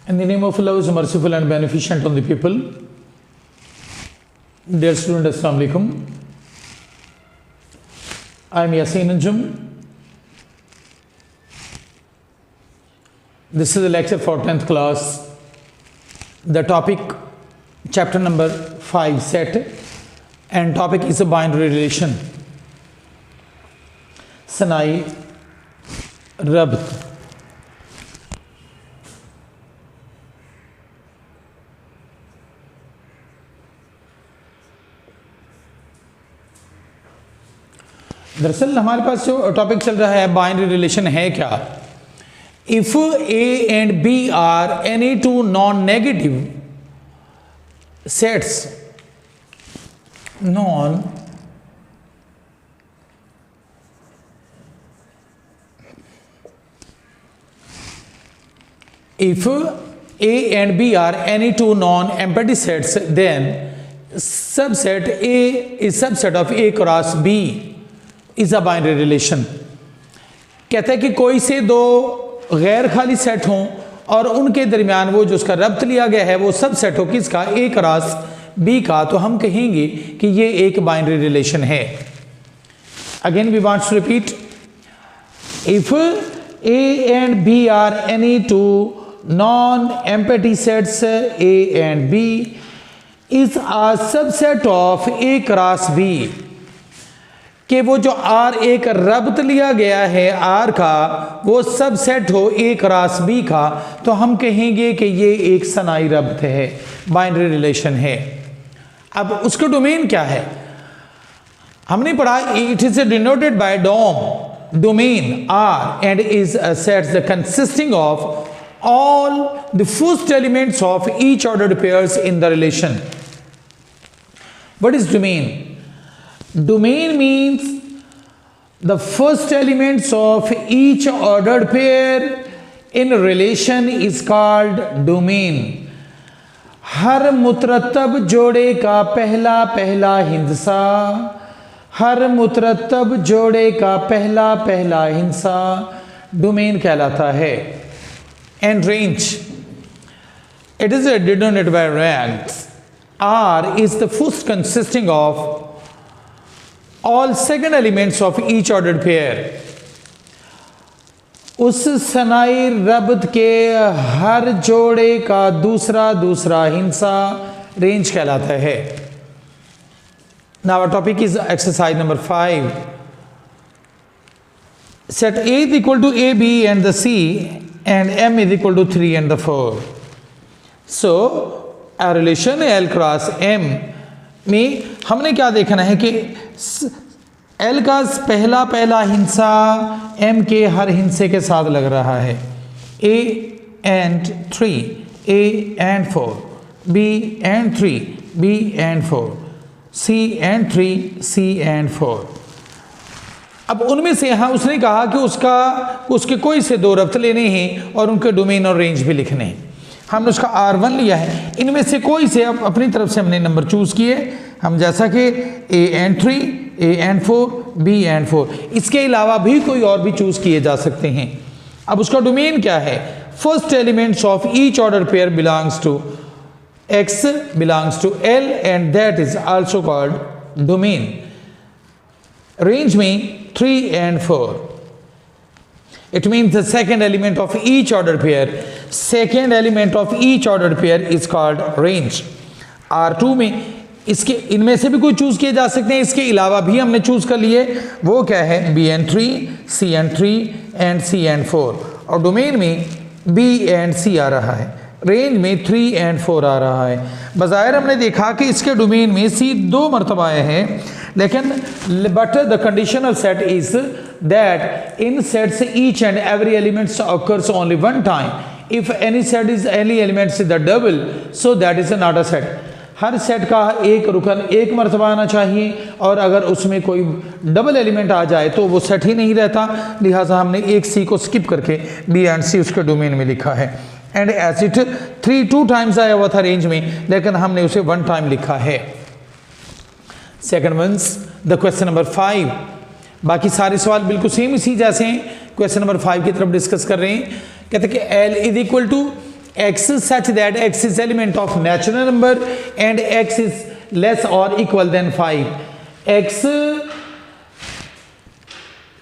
In the name of Allah, who is merciful and beneficent on the people. Dear student, Assalamu alaikum. I am Yasin Anjum. This is the lecture for 10th class. The topic, chapter number 5, set, and topic is a binary relation. Sanai Rabt. दरअसल हमारे पास जो topic चल रहा है binary relation है क्या। If A and B are any two non negative sets, non if A and B are any two non-empty sets, then subset A is subset of A cross B is a binary relation. कहता है कि कोई से दो गैर खाली set हों और उनके दरमियान वो जो उसका रब्त लिया गया है वो सब सेट हो किसका, A क्रॉस B का, तो हम कहेंगे कि ये एक बाइनरी रिलेशन है. Again we want to repeat, if A and B are any two non-empty sets, A and B is a subset of A cross B, कि वो जो R एक रब्त लिया गया है R का वो सबसेट हो A क्रॉस B का, तो हम कहेंगे कि ये एक सनाई रब्त है, बाइनरी रिलेशन है. अब उसका डोमेन क्या है हमने पढ़ा, it is denoted by domain R and is a set consisting of all the first elements of each ordered pairs in the relation. What is domain? Domain means the first elements of each ordered pair in relation is called domain. हर मुतरत्तब जोड़े का पहला पहला हिंसा, हर मुतरत्तब जोड़े का पहला पहला हिंसा डोमेन कहलाता है. And range, it is denoted by ranks. R is the first consisting of all second elements of each ordered pair. उस सनाई रब्त के हर जोड़े का दूसरा दूसरा हिंसा रेंज कहलाता है. Now our topic is exercise number 5. Set A is equal to AB and the C and M is equal to 3 and the 4. So a relation L cross M में हमने क्या देखना है कि L का पहला पहला हिंसा M के हर हिंसे के साथ लग रहा है. A and 3, A and 4, B and 3, B and 4, C and 3, C and 4. अब उनमें से यहाँ उसने कहा कि उसके कोई से दो रब्त लेने हैं और उनके डोमेन और रेंज भी लिखने हैं. हमने उसका R1 लिया है, इनमें से कोई से अब अपनी तरफ से हमने नंबर चूज़ किए, हम जैसा कि A and 3, A and 4, B and 4, इसके अलावा भी कोई और भी चूज़ किए जा सकते हैं. अब उसका डोमेन क्या है, first elements of each order pair belongs to X belongs to L and that is also called domain. Range में 3 and 4. It means the second element of each ordered pair. Second element of each ordered pair is called range. R2 में इसके इनमें से भी कोई choose किए जा सकते हैं, इसके अलावा भी हमने चूज़ कर लिए. वो क्या है, B and 3, C and 3 and C and 4. और डोमेन में B and C आ रहा है, रेंज में 3 and 4 आ रहा है. बज़ाहिर हमने देखा कि इसके डोमेन में C 2 मरतबा आए हैं, लेकिन but the conditional set is that in sets each and every elements occurs only one time. If any set is any elements the double, so that is not a set. Her set का एक रुकन एक मरतबा आना चाहिए और अगर उसमें कोई डबल एलिमेंट आ जाए तो वो सेट ही नहीं रहता. लिहाजा हमने एक C को स्किप करके B एंड C उसके डोमेन में लिखा है. एंड एज इट 2 टाइम्स आया हुआ था रेंज में, लेकिन हमने उसे 1 टाइम लिखा है. Second once the question number 5. बाकी सारे सवाल बिल्कुल सेम इसी जैसे हैं. क्वेश्चन नंबर 5 की तरफ डिस्कस कर रहे हैं. कहते हैं कि L is equal to x such that x is element of natural number and x is less or equal than 5. x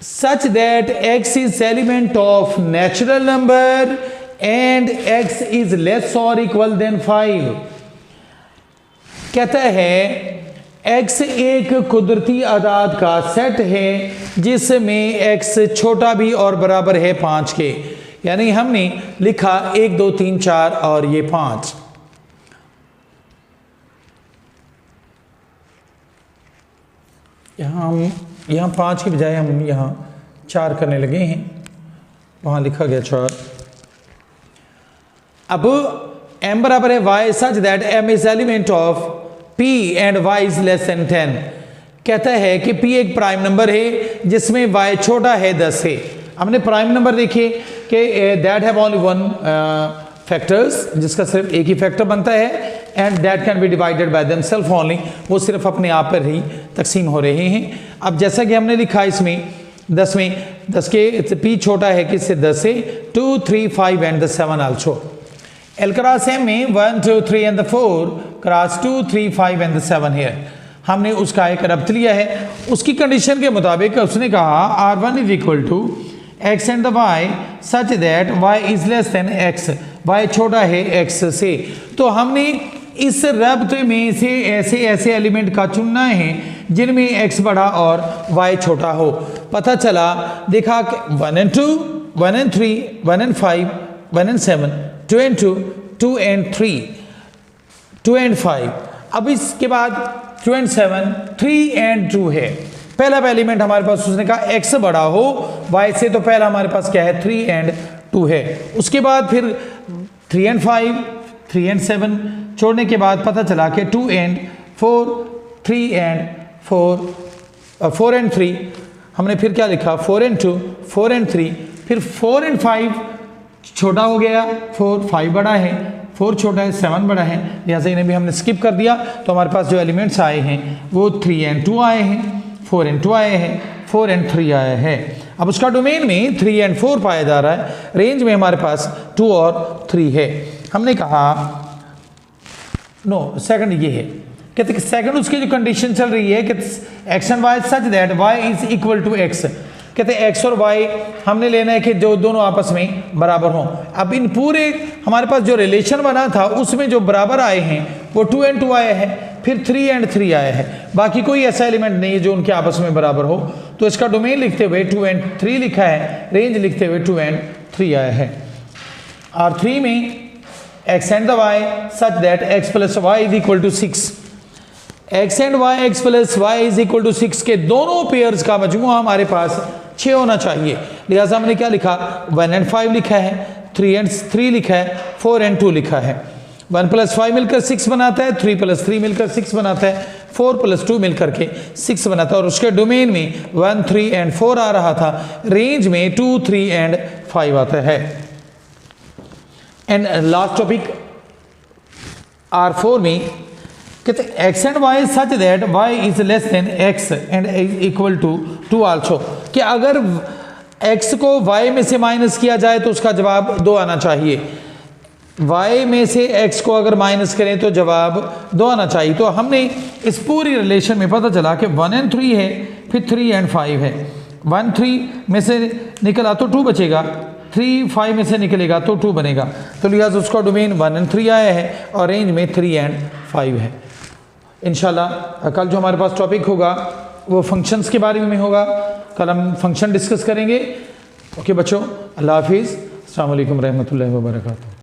such that x is element of natural number and x is less or equal than 5. कहता है x एक कुदरती आदाद का set है जिसमें x छोटा भी और बराबर है 5 के। यानी हमने लिखा 1 2 3 4 और ये 5। यहाँ 5 की बजाय हम यहाँ 4 करने लगे हैं, वहाँ लिखा गया 4। अब m बराबर है y such that m is element of p and y is less then 10। कहता है कि p एक प्राइम नंबर है जिसमें y छोटा है 10 से। हमने प्राइम नंबर देखे कि that have only one factors, जिसका सिर्फ एक ही फैक्टर बनता है, and that can be divided by themselves only, वो सिर्फ अपने आप पर ही तकसीम हो रहे हैं। अब जैसा कि हमने लिखा इसमें 10 के p छोटा है किससे 10 से, 2 3 5 and 7 also. L cross M में 1 2 3 एंड 4 क्रॉस 2 3 5 एंड 7 है। हमने उसका एक रब्त लिया है, उसकी कंडीशन के मुताबिक उसने कहा R1 is equal to x and y such that y is less than x, y छोटा है x से। तो हमने इस रब्त में से ऐसे एलिमेंट का चुनना है जिनमें x बड़ा और y छोटा हो। पता चला, देखा 1 and 2, 1 and 3, 1 and 5, 1 and 7, 2 and 2, 2 and 3, 2 and 5। अब इसके बाद 2 and 7, 3 and 2 है। पहला एलिमेंट हमारे पास उसने कहा x बड़ा हो y से, तो पहला हमारे पास क्या है 3 and 2 है। उसके बाद फिर 3 and 5, 3 and 7 छोड़ने के बाद पता चला कि 2 and 4, 3 and 4 and 3। हमने फिर क्या लिखा 4 and 2, 4 and 3, फिर 4 and 5 छोटा हो गया, 4 5 बड़ा है, 4 छोटा है, 7 बड़ा है, लिहाजा इन्हें भी हमने स्किप कर दिया। तो हमारे पास जो एलिमेंट्स आए हैं वो 3 and 2 आए हैं, 4 and 2 आए हैं, 4 and 3 आया है। अब उसका डोमेन में 3 and 4 पाया जा रहा है, रेंज में हमारे पास 2 और 3 है। हमने कहा नो सेकंड ये है, कहते सेकंड उसकी जो कंडीशन चल रही है कि x and y such that y is equal to x. कहते हैं एक्स और वाई हमने लेना है कि जो दोनों आपस में बराबर हों। अब इन पूरे हमारे पास जो रिलेशन बना था उसमें जो बराबर आए हैं वो 2 and 2 आए हैं, फिर 3 and 3 आया है, बाकी कोई ऐसा एलिमेंट नहीं है जो उनके आपस में बराबर हो। तो इसका डोमेन लिखते हुए 2 and 3 लिखा है, रेंज लिखते हुए 2 and 3 आया है। R3 में x and the y such that x plus y is equal to 6, x and y x plus y is equal to 6 के दोनों पेयर्स का मजमूआ हमारे पास 6 होना चाहिए। लिहाजा हमने क्या लिखा 1 and 5 लिखा है, 3 and 3 लिखा है, 4 and 2 लिखा है। 1 plus 5 मिलकर 6 बनाता है, 3 plus 3 मिलकर 6 बनाता है, 4 plus 2 मिलकर के 6 बनाता है। और उसके डोमेन में 1 3 and 4 आ रहा था, रेंज में 2 3 and 5 आता है। एंड लास्ट टॉपिक R4 में कहते x and y such that y is less than x and equal to 2 also, कि अगर x को y में से माइनस किया जाए तो उसका जवाब 2 आना चाहिए, y में से x को अगर माइनस करें तो जवाब 2 आना चाहिए। तो हमने इस पूरी रिलेशन में पता चला कि 1 and 3 है, फिर 3 and 5 है। 1 3 में से निकला तो 2 बचेगा, 3 5 में से निकलेगा तो 2 बनेगा। तो लिहाजा उसका डोमेन 1 and 3 आया है और रेंज में 3 and 5 है। इंशाल्लाह कल जो हमारे पास टॉपिक होगा वो फंक्शंस के बारे में होगा, कल हम फंक्शन डिस्कस करेंगे। ओके बच्चों, अल्लाह हाफिज़, अस्सलाम वालेकुम रहमतुल्लाहि व बरकातहू।